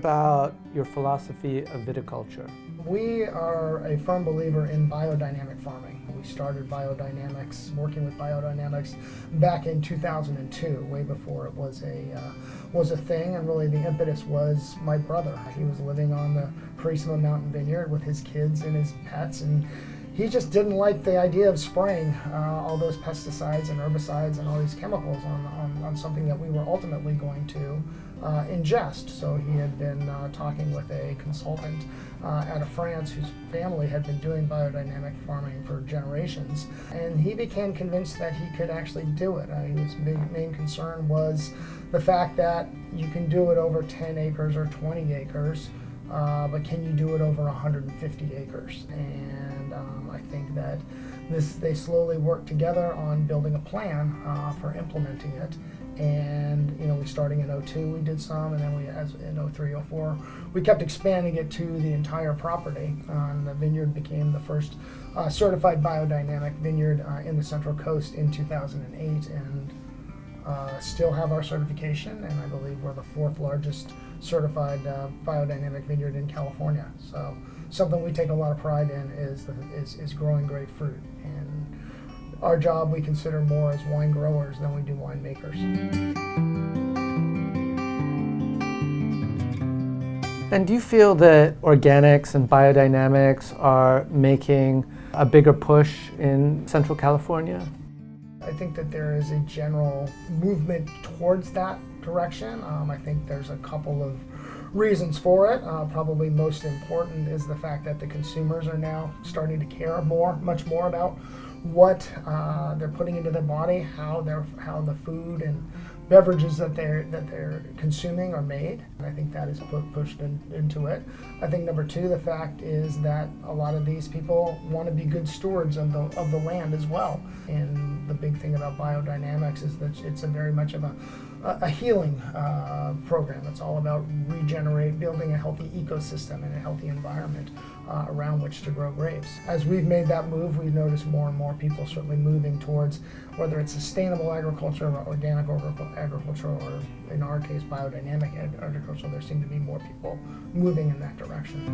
about your philosophy of viticulture. We are a firm believer in biodynamic farming. We started Biodynamics, working with Biodynamics back in 2002, way before it was a thing, and really the impetus was my brother. He was living on the Carissima Mountain Vineyard with his kids and his pets, and he just didn't like the idea of spraying all those pesticides and herbicides and all these chemicals on something that we were ultimately going to ingest. So he had been talking with a consultant out of France whose family had been doing biodynamic farming for generations, and he became convinced that he could actually do it. His main concern was the fact that you can do it over 10 acres or 20 acres, but can you do it over 150 acres? And I think that they slowly worked together on building a plan for implementing it. And we starting in 2002 we did some, and then as in 2003, 2004 we kept expanding it to the entire property. And the vineyard became the first certified biodynamic vineyard in the Central Coast in 2008, and still have our certification, and I believe we're the fourth largest certified biodynamic vineyard in California. So something we take a lot of pride in is growing great fruit, and our job we consider more as wine growers than we do winemakers. And do you feel that organics and biodynamics are making a bigger push in Central California? I think that there is a general movement towards that direction. I think there's a couple of reasons for it. Probably most important is the fact that the consumers are now starting to care much more about what they're putting into their body, how the food and beverages that they're consuming are made. And I think that is pushed into it. I think number two, the fact is that a lot of these people want to be good stewards of the land as well. And the big thing about biodynamics is that it's very much of a healing program. It's all about building a healthy ecosystem and a healthy environment around which to grow grapes. As we've made that move, we've noticed more and more people certainly moving towards whether it's sustainable agriculture or organic agriculture, or in our case biodynamic agriculture. There seem to be more people moving in that direction.